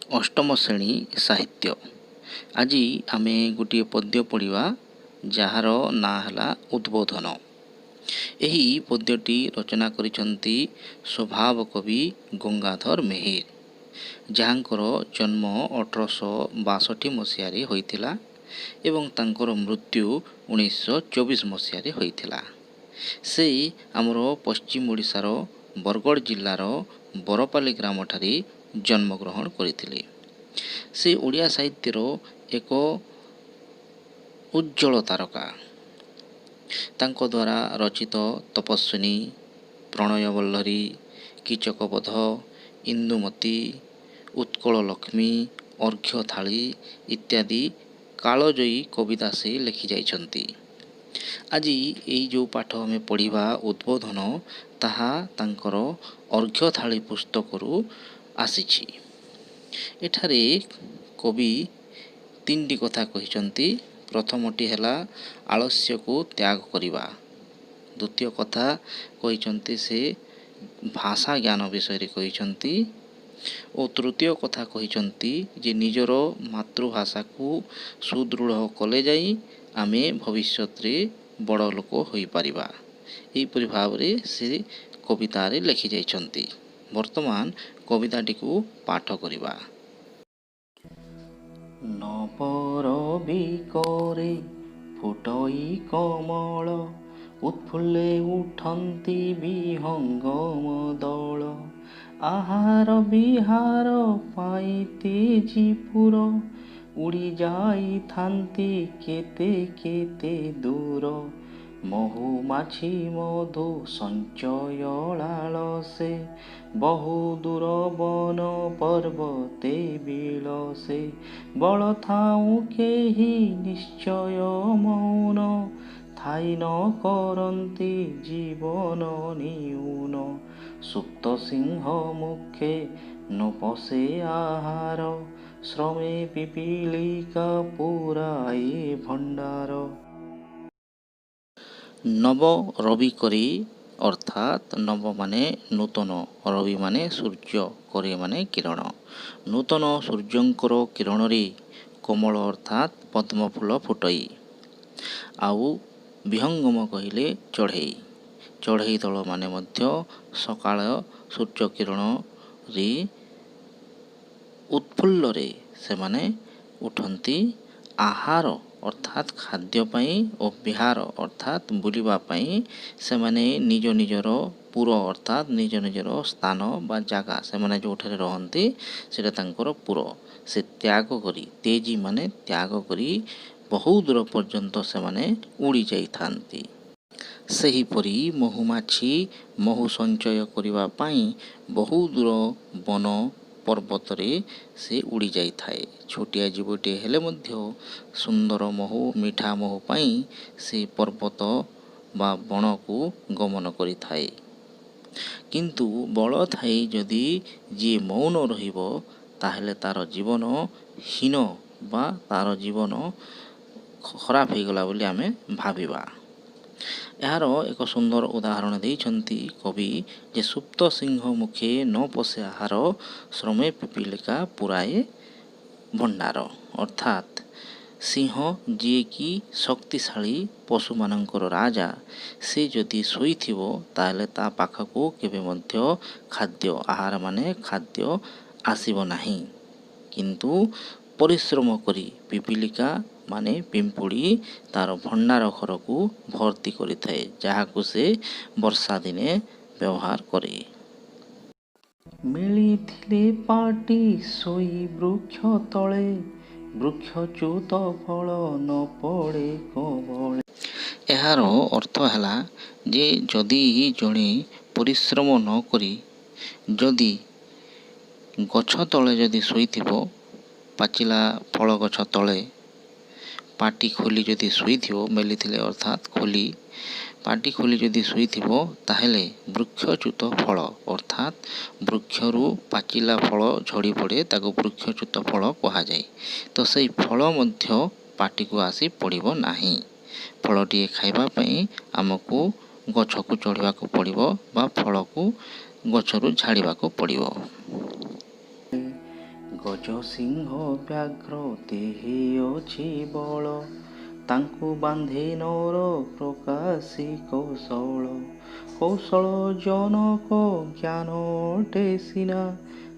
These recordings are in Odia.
अष्टम श्रेणी साहित्य। आज आम गोटे पद्य पढ़ा जार ना है उद्बोधन। यही पद्यटी रचना करिसेंती स्वभाव कवि गंगाधर मेहेर, जहाँकर जन्म 1862 मसीह होइथिला एवं तांकर मृत्यु 1924 मसीह होइथिला। से आमर पश्चिम ओडिशार बरगढ़ जिल्लार बरपाली ग्राम ठारे जन्मग्रहण करथिले। से ओडिया साहित्यर एक उज्ज्वल तारका। तांको द्वारा रचित तपस्विनी, प्रणयवल्लरी, कीचकबध, इंदुमती, उत्कल लक्ष्मी, अर्घ्य थाली इत्यादि कालजयी कविता से लिखि जाइछंती। आज यही जो पाठ आम पढ़ा उद्बोधन ताहा तांकर अर्घ्य थाली पुस्तकरू आसीछि। एठारे कवि 3टी कथा कहिसंती। प्रथमटी है आलस्य को त्याग करिबा। द्वितीय कथा कहिसंती से भाषा ज्ञान विषय कहिसंती और तृतीय कथा कहिसंती जे निजर मातृभाषा को सुदृढ़ कले जाई आमे भविष्यत रे बड़ लोक होई परिबा। एहिपरि भाव रे से कवितारे लिखि जाइछंती। वर्तमान कविताटी को पाठ करिबा। नवरवि करे फुटई कमल, उत्फुल्ले उठन्ति विहंगम दल। आहार विहार पाइते जीपुर, उड़ी जाइथान्ति केते केते दूर। महुमाछी मधु सञ्चयलालसे, बहु दूर वन पर्वते बिलसे। बल थाउ केहि निश्चय मौन, थाई न करन्ति जीवन न्यून। सुप्त सिंह मुखे न पशे आहार, श्रमे पिपीलिका पुराए भंडार। नव रवि करी अर्थात नव माने नूतन, रवि माने सूर्य, करे माने किरण। नूतन सूर्यंकर किरण रे कमल अर्थात पद्म फूल फुटई। आउ विहंगम कहिले चढ़ई। चढ़ई दल माने मध्य सकाळ सूर्य किरण रे उत्फुल्ल रे से माने उठंती। आहार अर्थात खाद्य पाई और विहार अर्थात बुलिबा पाई से माने निज निजर पुर अर्थात निज निजर स्थान बा जागा से माने जोठारे रहंती सेटा तांकर पुर से त्याग करी, तेजी माने त्याग करी बहु दूर पर्यंत से माने उड़ी जाइथांती। सेहीपरि महुमाछी महु संचय करिबा पाई बहु दूर वन पर्वत रे से उड़ी जाई थाए। छोटिया जीवटे हेले मध्य सुंदर महु मीठा महु पाई से पर्वत बा वन को गमन करि थाए। किंतु बल थाई जदि जी मौन रहिबो ताहेले तार जीवन हीन बा तार जीवन खराब हो गला बोली आमे भाबिबा। यार एक सुंदर उदाहरण देइछंती कवि जे सुप्त सिंह मुखे न पशे आहार, श्रमे पिपीलिका पुराए भंडार। अर्थात सिंह जी की शक्तिशाली पशु मानकर राजा, से जदि शोइथिबो ताहेले ता पाखको केबे मध्य खाद्य आहार माने खाद्य आसीबो नाही। किंतु परिश्रम करी पिपीलिका माने पिंपुड़ी तार भंडार घर को भर्ती करि थाए, जहाकु से वर्षा दिने व्यवहार करे। मिलिथिले पाटी सोई वृक्ष तले, वृक्षच्युत फल न पड़े कबले। एहार अर्थ है जे जदि जड़े परिश्रम न करी जदि गछ तले जदि शोइथिबो, पाचिला फल गछ तले पाटी खोली जदि शोइथिबो, मेलिथिले अर्थात खोली पाटी खोली जदि शोइथिबो ताहेले वृक्षच्युत फल अर्थात वृक्षरू पाचिला फल झड़ी पड़े ताको वृक्षच्युत फल कहा जाए। तो सही फल मध्य पाटी को आसी पड़िबो नाही। फलटिए खाइबा पई आमको गछ को चढ़िबा को पड़िबो बा फल को गछरू झाड़िबा को पड़िबो। ଗଜ ସିଂହ ବ୍ୟାଘ୍ର ଦେହେ ଅଛି ବଳ, ତାଙ୍କୁ ବାନ୍ଧେ ନର ପ୍ରକାଶୀ କୌଶଳ। କୌଶଳ ଜନକ ଜ୍ଞାନ ଅଟେ ସିନା,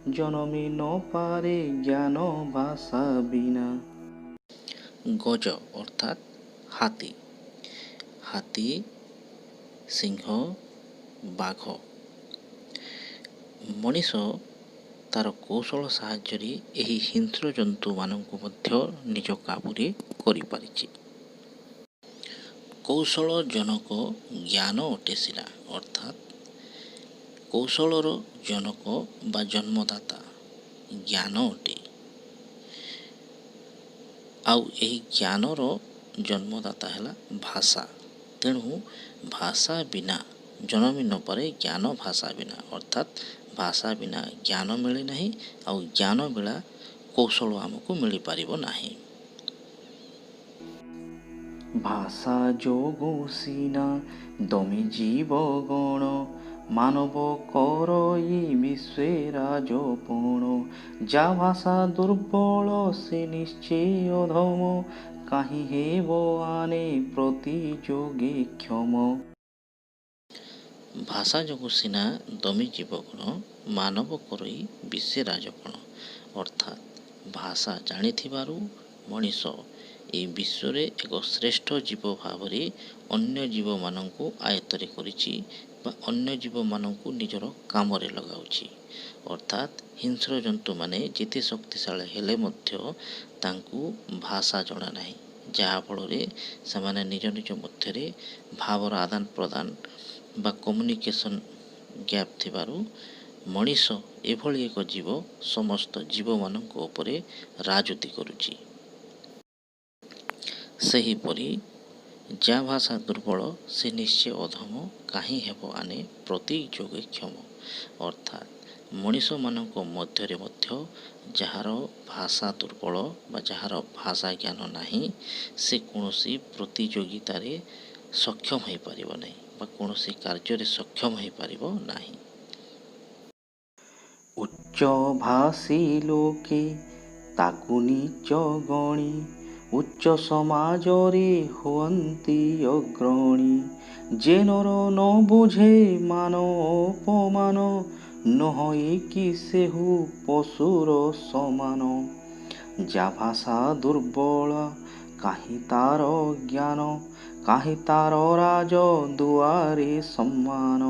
ଜନମି ନ ପାରେ ଜ୍ଞାନ ଭାଷା ବିନା। ଗଜ ଅର୍ଥାତ୍ ହାତୀ, ହାତୀ, ସିଂହ, ବାଘ। ମଣିଷ ତାର କୌଶଳ ସାହାଯ୍ୟରେ ଏହି ହିଂସ୍ର ଜନ୍ତୁମାନଙ୍କୁ ମଧ୍ୟ ନିଜ କାବୁରେ କରିପାରିଛି। କୌଶଳ ଜନକ ଜ୍ଞାନ ଅଟେ ସିନା, ଅର୍ଥାତ୍ କୌଶଳର ଜନକ ବା ଜନ୍ମଦାତା ଜ୍ଞାନ ଅଟେ। ଆଉ ଏହି ଜ୍ଞାନର ଜନ୍ମଦାତା ହେଲା ଭାଷା। ତେଣୁ ଭାଷା ବିନା ଜନମି ନ ପାରେ ଜ୍ଞାନ ଭାଷା ବିନା, ଅର୍ଥାତ୍ ଭାଷା ବିନା ଜ୍ଞାନ ମିଳେ ନାହିଁ, ଆଉ ଜ୍ଞାନ ବିନା କୌଶଳ ଆମକୁ ମିଳିପାରିବ ନାହିଁ। ଭାଷା ଯୋଗୁ ସିନା ଦମି ଜୀବ ଗଣ, ମାନବ କରଇ ବିଶ୍ୱେ ରାଜପଣ। ଯା ଭାଷା ଦୁର୍ବଳ ସେ ନିଶ୍ଚୟ ଅଧମ, କାହିଁ ହେବ ଆନେ ପ୍ରତିଯୋଗୀ କ୍ଷମ। ଭାଷା ଯୋଗୁ ସିନା ଦମି ଜୀବଗଣ, ମାନବ କରଇ ବିଶ୍ୱେ ରାଜପଣ। ଅର୍ଥାତ୍ ଭାଷା ଜାଣିଥିବାରୁ ମଣିଷ ଏହି ବିଶ୍ୱରେ ଏକ ଶ୍ରେଷ୍ଠ ଜୀବ ଭାବରେ ଅନ୍ୟ ଜୀବମାନଙ୍କୁ ଆୟତ୍ତରେ କରିଛି ବା ଅନ୍ୟ ଜୀବମାନଙ୍କୁ ନିଜର କାମରେ ଲଗାଉଛି। ଅର୍ଥାତ୍ ହିଂସ୍ର ଜନ୍ତୁମାନେ ଯେତେ ଶକ୍ତିଶାଳୀ ହେଲେ ମଧ୍ୟ ତାଙ୍କୁ ଭାଷା ଜଣା ନାହିଁ, ଯାହାଫଳରେ ସେମାନେ ନିଜ ନିଜ ମଧ୍ୟରେ ଭାବର ଆଦାନ ପ୍ରଦାନ ବା କମ୍ୟୁନିକେସନ୍ ଗ୍ୟାପ୍ ଥିବାରୁ ମଣିଷ ଏଭଳି ଏକ ଜୀବ ସମସ୍ତ ଜୀବମାନଙ୍କ ଉପରେ ରାଜୁତି କରୁଛି। ସେହିପରି ଯା ଭାଷା ଦୁର୍ବଳ ସେ ନିଶ୍ଚୟ ଅଧମ, କାହିଁ ହେବ ଆନେ ପ୍ରତିଯୋଗୀ କ୍ଷମ। ଅର୍ଥାତ୍ ମଣିଷମାନଙ୍କ ମଧ୍ୟରେ ମଧ୍ୟ ଯାହାର ଭାଷା ଦୁର୍ବଳ ବା ଯାହାର ଭାଷା ଜ୍ଞାନ ନାହିଁ, ସେ କୌଣସି ପ୍ରତିଯୋଗିତାରେ ସକ୍ଷମ ହୋଇପାରିବ ନାହିଁ ବା କୌଣସି କାର୍ଯ୍ୟରେ ସକ୍ଷମ ହୋଇପାରିବ ନାହିଁ। ଉଚ୍ଚ ଭାଷୀ ଲୋକେ ତାକୁ ନିଚ ଗଣି, ଉଚ୍ଚ ସମାଜରେ ହୁଅନ୍ତି ଅଗ୍ରଣୀ। ଯେ ନର ନ ବୁଝେ ମାନ ଅପମାନ, ନ ହୋଇକି ସେହୁ ପଶୁର ସମାନ। ଯା ଭାଷା ଦୁର୍ବଳ କାହିଁ ତାର ଜ୍ଞାନ, କାହିଁ ତାର ରାଜ ଦୁଆରେ ସମ୍ମାନ।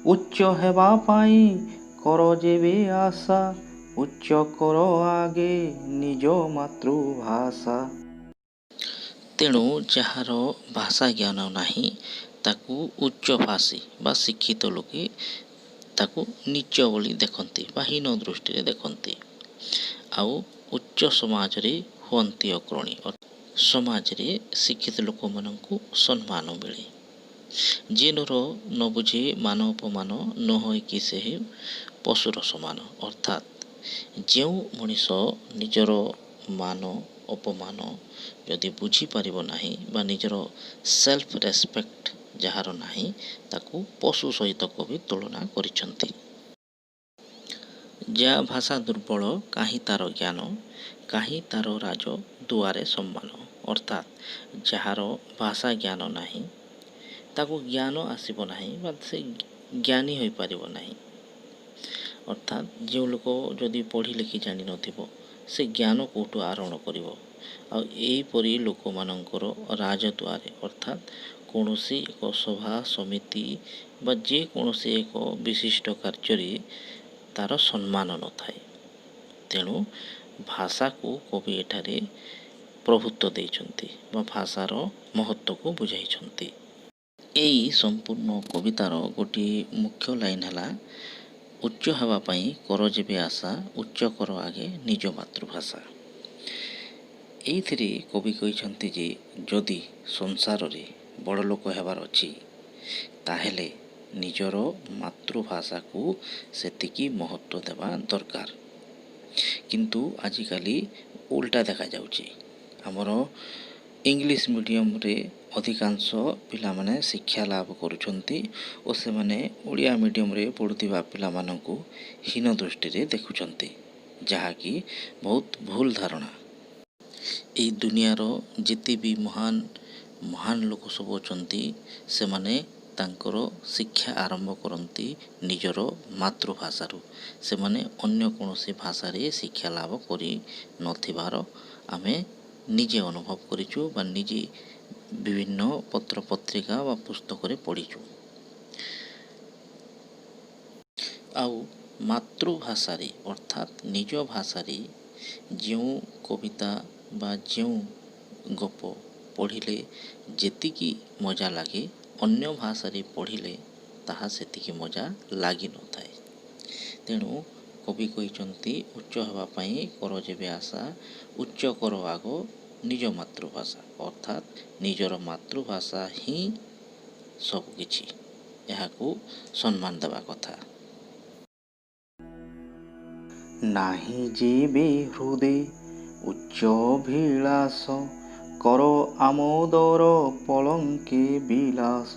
ଉଚ୍ଚ ହେବା ପାଇଁ କର ଯେବେ ଆଶା, ଉଚ୍ଚ କର ଆଗେ ନିଜ ମାତୃଭାଷା। ତେଣୁ ଯାହାର ଭାଷା ଜ୍ଞାନ ନାହିଁ ତାକୁ ଉଚ୍ଚ ଭାଷୀ ବା ଶିକ୍ଷିତ ଲୋକେ ତାକୁ ନୀଚ ବୋଲି ଦେଖନ୍ତି ବା ହୀନ ଦୃଷ୍ଟିରେ ଦେଖନ୍ତି। ଆଉ ଉଚ୍ଚ ସମାଜରେ ହୁଅନ୍ତି ଅଗ୍ରଣୀ, ସମାଜରେ ଶିକ୍ଷିତ ଲୋକମାନଙ୍କୁ ସମ୍ମାନ ମିଳେ। ଯେ ନର ନ ବୁଝେ ମାନ ଅପମାନ, ନ ହୋଇକି ସେ ପଶୁର ସମାନ। ଅର୍ଥାତ୍ ଯେଉଁ ମଣିଷ ନିଜର ମାନ ଅପମାନ ଯଦି ବୁଝିପାରିବ ନାହିଁ ବା ନିଜର ସେଲ୍ଫ ରେସ୍ପେକ୍ଟ ଯାହାର ନାହିଁ, ତାକୁ ପଶୁ ସହିତ କବି ତୁଳନା କରିଛନ୍ତି। ଯା ଭାଷା ଦୁର୍ବଳ କାହିଁ ତାର ଜ୍ଞାନ, କାହିଁ ତାର ରାଜ ଦୁଆରେ ସମ୍ମାନ। ଅର୍ଥାତ୍ ଯାହାର ଭାଷା ଜ୍ଞାନ ନାହିଁ ତାକୁ ଜ୍ଞାନ ଆସିବ ନାହିଁ ବା ସେ ଜ୍ଞାନୀ ହୋଇପାରିବ ନାହିଁ। ଅର୍ଥାତ୍ ଯେଉଁ ଲୋକ ଯଦି ପଢ଼ି ଲେଖି ଜାଣିନଥିବ ସେ ଜ୍ଞାନ କେଉଁଠୁ ଆହରଣ କରିବ। ଆଉ ଏହିପରି ଲୋକମାନଙ୍କର ରାଜଦୁଆରେ, ଅର୍ଥାତ୍ କୌଣସି ଏକ ସଭା ସମିତି ବା ଯେକୌଣସି ଏକ ବିଶିଷ୍ଟ କାର୍ଯ୍ୟରେ ତାର ସମ୍ମାନ ନଥାଏ। ତେଣୁ ଭାଷାକୁ କବି ଏଠାରେ ପ୍ରଭୁତ୍ୱ ଦେଇଛନ୍ତି ବା ଭାଷାର ମହତ୍ତ୍ୱକୁ ବୁଝାଇଛନ୍ତି। ଏହି ସମ୍ପୂର୍ଣ୍ଣ କବିତାର ଗୋଟିଏ ମୁଖ୍ୟ ଲାଇନ୍ ହେଲା, ଉଚ୍ଚ ହେବା ପାଇଁ କର ଯେବେ ଆଶା, ଉଚ୍ଚ କର ଆଗେ ନିଜ ମାତୃଭାଷା। ଏଇଥିରେ କବି କହିଛନ୍ତି ଯେ ଯଦି ସଂସାରରେ ବଡ଼ ଲୋକ ହେବାର ଅଛି ତାହେଲେ ନିଜର ମାତୃଭାଷାକୁ ସେତିକି ମହତ୍ତ୍ୱ ଦେବା ଦରକାର। କିନ୍ତୁ ଆଜିକାଲି ଉଲ୍ଟା ଦେଖାଯାଉଛି। ଆମର ଇଂଲିଶ ମିଡ଼ିୟମରେ ଅଧିକାଂଶ ପିଲାମାନେ ଶିକ୍ଷା ଲାଭ କରୁଛନ୍ତି ଓ ସେମାନେ ଓଡ଼ିଆ ମିଡ଼ିୟମରେ ପଢ଼ୁଥିବା ପିଲାମାନଙ୍କୁ ହୀନ ଦୃଷ୍ଟିରେ ଦେଖୁଛନ୍ତି। ଯାହାକି ବହୁତ ଭୁଲ ଧାରଣା। ଏଇ ଦୁନିଆର ଯେତେ ବି ମହାନ ଲୋକ ସବୁ ଅଛନ୍ତି ସେମାନେ ତାଙ୍କର ଶିକ୍ଷା ଆରମ୍ଭ କରନ୍ତି ନିଜର ମାତୃଭାଷାରୁ। ସେମାନେ ଅନ୍ୟ କୌଣସି ଭାଷାରେ ଶିକ୍ଷା ଲାଭ କରି ନଥିବାର ଆମେ ନିଜେ ଅନୁଭବ କରିଛୁ ବା ନିଜେ ବିଭିନ୍ନ ପତ୍ରପତ୍ରିକା ବା ପୁସ୍ତକରେ ପଢ଼ିଛୁ। ଆଉ ମାତୃଭାଷାରେ ଅର୍ଥାତ୍ ନିଜ ଭାଷାରେ ଯେଉଁ କବିତା ବା ଯେଉଁ ଗପ ପଢ଼ିଲେ ଯେତିକି ମଜା ଲାଗେ ଅନ୍ୟ ଭାଷାରେ ପଢ଼ିଲେ ତାହା ସେତିକି ମଜା ଲାଗିନଥାଏ। ତେଣୁ କବି କହିଛନ୍ତି ଉଚ୍ଚ ହେବା ପାଇଁ କର ଯେବେ ଆଶା, ଉଚ୍ଚ କର ଆଗ ନିଜ ମାତୃଭାଷା। ଅର୍ଥାତ୍ ନିଜର ମାତୃଭାଷା ହିଁ ସବୁକିଛି, ଏହାକୁ ସମ୍ମାନ ଦେବା କଥା। ନାହିଁ ଯେବେ ହୃଦେ ଉଚ୍ଚ ଅଭିଳାଷ, କର ଆମୋଦର ପଲଙ୍କେ ବିଳାସ।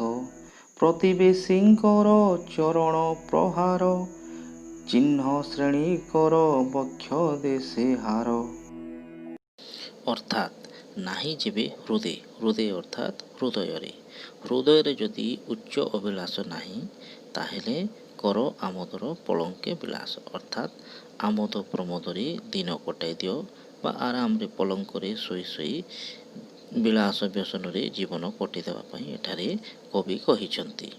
ପ୍ରତିବେଶୀଙ୍କର ଚରଣ ପ୍ରହାର, ଚିହ୍ନ ଶ୍ରେଣୀ କର ବକ୍ଷ ଦେଶେ ହାର। ଅର୍ଥାତ୍ ନାହିଁ ଯେବେ ହୃଦେ ଅର୍ଥାତ୍ ହୃଦୟରେ ଯଦି ଉଚ୍ଚ ଅଭିଳାଷ ନାହିଁ ତାହେଲେ କର ଆମୋଦର ପଲଙ୍କେ ବିଳାସ। ଅର୍ଥାତ୍ ଆମୋଦ ପ୍ରମୋଦରେ ଦିନ କଟାଇ ଦିଅ ବା ଆରାମରେ ପଲଙ୍କରେ ଶୋଇ ବିଳାସ ବ୍ୟସନରେ ଜୀବନ କଟିଦେବା ପାଇଁ ଏଠାରେ କବି କହିଛନ୍ତି।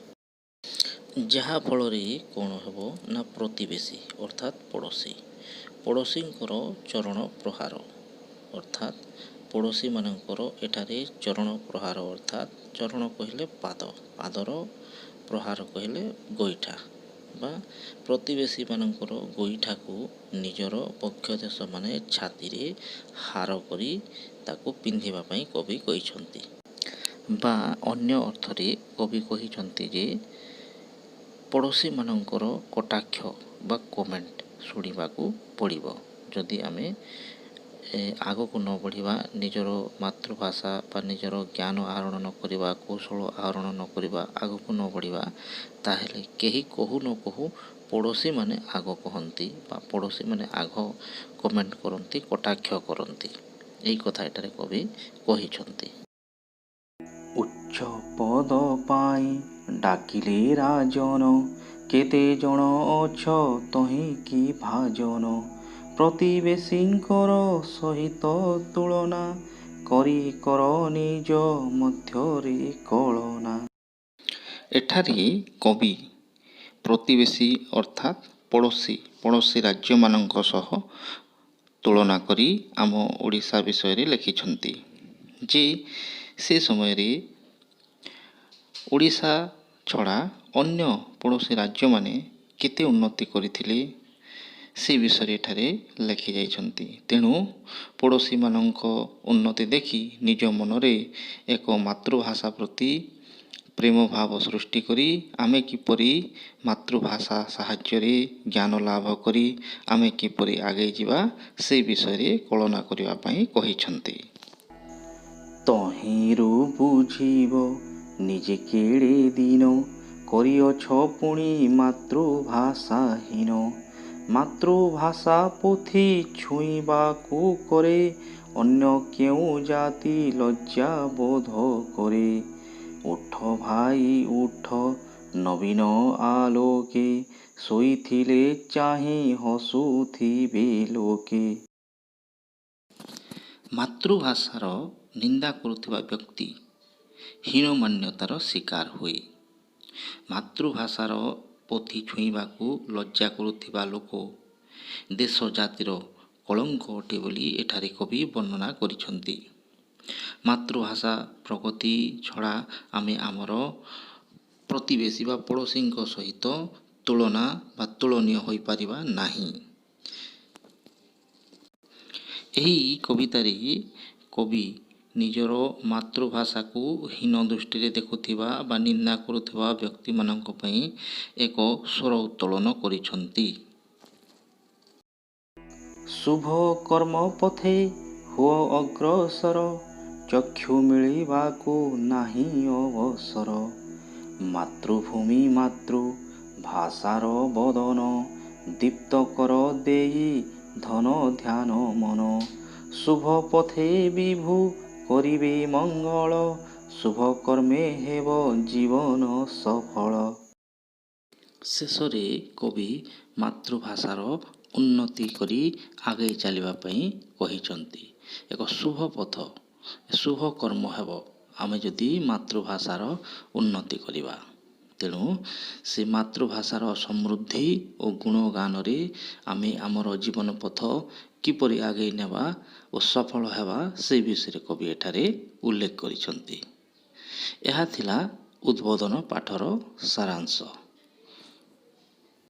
ଯାହା ଫଳରେ କ'ଣ ହେବ ନା ପ୍ରତିବେଶୀ ଅର୍ଥାତ୍ ପଡ଼ୋଶୀଙ୍କର ଚରଣ ପ୍ରହାର ଅର୍ଥାତ୍ ପଡ଼ୋଶୀମାନଙ୍କର ଏଠାରେ ଚରଣ ପ୍ରହାର ଅର୍ଥାତ୍ ଚରଣ କହିଲେ ପାଦର ପ୍ରହାର କହିଲେ ଗୋଇଠା ବା ପ୍ରତିବେଶୀମାନଙ୍କର ଗୋଇଠାକୁ ନିଜର ବକ୍ଷ ଦେଶ ମାନେ ଛାତିରେ ହାର କରି ତାକୁ ପିନ୍ଧିବା ପାଇଁ କବି କହିଛନ୍ତି। ବା ଅନ୍ୟ ଅର୍ଥରେ କବି କହିଛନ୍ତି ଯେ ପଡ଼ୋଶୀମାନଙ୍କର କଟାକ୍ଷ ବା କମେଣ୍ଟ ଶୁଣିବାକୁ ପଡ଼ିବ। ଯଦି ଆମେ ଆଗକୁ ନ ବଢ଼ିବା, ନିଜର ମାତୃଭାଷା ବା ନିଜର ଜ୍ଞାନ ଆହରଣ ନ କରିବା, କୌଶଳ ଆହରଣ ନ କରିବା, ଆଗକୁ ନ ବଢ଼ିବା, ତାହେଲେ କେହି କହୁ ନ କହୁ ପଡ଼ୋଶୀମାନେ ଆଗ କହନ୍ତି ବା ପଡ଼ୋଶୀମାନେ ଆଗ କମେଣ୍ଟ କରନ୍ତି, କଟାକ୍ଷ କରନ୍ତି। ଏହି କଥା ଏଠାରେ କବି କହିଛନ୍ତି। ଉଚ୍ଚ ପଦ ପାଇଁ ଡାକିଲେ ରାଜନ, କେତେ ଜଣ ଅଛ ତହିଁ କି ଭାଜନ। ପ୍ରତିବେଶୀଙ୍କର ସହିତ ତୁଳନା, କରି କର ନିଜ ମଧ୍ୟରେ କଳନା। ଏଠାରେ କବି ପ୍ରତିବେଶୀ ଅର୍ଥାତ୍ ପଡ଼ୋଶୀ ରାଜ୍ୟମାନଙ୍କ ସହ ତୁଳନା କରି ଆମ ଓଡ଼ିଶା ବିଷୟରେ ଲେଖିଛନ୍ତି ଯେ ସେ ସମୟରେ ଓଡ଼ିଶା ଛଡ଼ା ଅନ୍ୟ ପଡ଼ୋଶୀ ରାଜ୍ୟମାନେ କେତେ ଉନ୍ନତି କରିଥିଲେ ସେ ବିଷୟରେ ଏଠାରେ ଲେଖିଯାଇଛନ୍ତି। ତେଣୁ ପଡ଼ୋଶୀମାନଙ୍କ ଉନ୍ନତି ଦେଖି ନିଜ ମନରେ ଏକ ମାତୃଭାଷା ପ୍ରତି ପ୍ରେମ ଭାବ ସୃଷ୍ଟି କରି ଆମେ କିପରି ମାତୃଭାଷା ସାହାଯ୍ୟରେ ଜ୍ଞାନ ଲାଭ କରି ଆମେ କିପରି ଆଗେଇ ଯିବା ସେ ବିଷୟରେ କଳନା କରିବା ପାଇଁ କହିଛନ୍ତି। ତହିଁରୁ ବୁଝିବ ନିଜେ କେଡ଼େ ଦିନ, କରିଅଛ ପୁଣି ମାତୃଭାଷାହୀନ। ମାତୃଭାଷା ପୋଥି ଛୁଇଁବାକୁ କରେ, ଅନ୍ୟ କେଉଁ ଜାତି ଲଜ୍ଜା ବୋଧ କରେ। ଉଠ ଭାଇ ଉଠ ନବୀନ ଆଲୋକେ, ଶୋଇଥିଲେ ଚାହିଁ ହସୁଥିବେ ଲୋକେ। ମାତୃଭାଷାର ନିନ୍ଦା କରୁଥିବା ବ୍ୟକ୍ତି ହୀନମାନ୍ୟତାର ଶିକାର ହୁଏ। ମାତୃଭାଷାର ପୋଥି ଛୁଇଁବାକୁ ଲଜ୍ଜା କରୁଥିବା ଲୋକ ଦେଶ ଜାତିର କଳଙ୍କ ଅଟେ ବୋଲି ଏଠାରେ କବି ବର୍ଣ୍ଣନା କରିଛନ୍ତି। ମାତୃଭାଷା ପ୍ରଗତି ଛଡ଼ା ଆମେ ଆମର ପ୍ରତିବେଶୀ ବା ପଡ଼ୋଶୀଙ୍କ ସହିତ ତୁଳନା ବା ତୁଳନୀୟ ହୋଇପାରିବା ନାହିଁ। ଏହି କବିତାରେ କବି ନିଜର ମାତୃଭାଷାକୁ ହୀନ ଦୃଷ୍ଟିରେ ଦେଖୁଥିବା ବା ନିନ୍ଦା କରୁଥିବା ବ୍ୟକ୍ତିମାନଙ୍କ ପାଇଁ ଏକ ସ୍ୱର ଉତ୍ତୋଳନ କରିଛନ୍ତି। ଶୁଭ କର୍ମ ପଥେ ହୁଅ ଅଗ୍ରସର, ଚକ୍ଷୁ ମିଳିବାକୁ ନାହିଁ ଅବସର। ମାତୃଭୂମି ମାତୃଭାଷାର ବଦନ, ଦୀପ୍ତ କର ଦେଇ ଧନ ଧ୍ୟାନ ମନ। ଶୁଭ ପଥେ ବିଭୁ କରିବେ ମଙ୍ଗଳ, ଶୁଭ କର୍ମେ ହେବ ଜୀବନ ସଫଳ। ଶେଷରେ କବି ମାତୃଭାଷାର ଉନ୍ନତି କରି ଆଗେଇ ଚାଲିବା ପାଇଁ କହିଛନ୍ତି। ଏକ ଶୁଭ ପଥ, ଶୁଭ କର୍ମ ହେବ ଆମେ ଯଦି ମାତୃଭାଷାର ଉନ୍ନତି କରିବା। ତେଣୁ ସେ ମାତୃଭାଷାର ସମୃଦ୍ଧି ଓ ଗୁଣଗାନରେ ଆମେ ଆମର ଜୀବନ ପଥ କିପରି ଆଗେଇ ନେବା ଓ ସଫଳ ହେବା ସେ ବିଷୟରେ କବି ଏଠାରେ ଉଲ୍ଲେଖ କରିଛନ୍ତି। ଏହା ଥିଲା ଉଦ୍ବୋଧନ ପାଠର ସାରାଂଶ।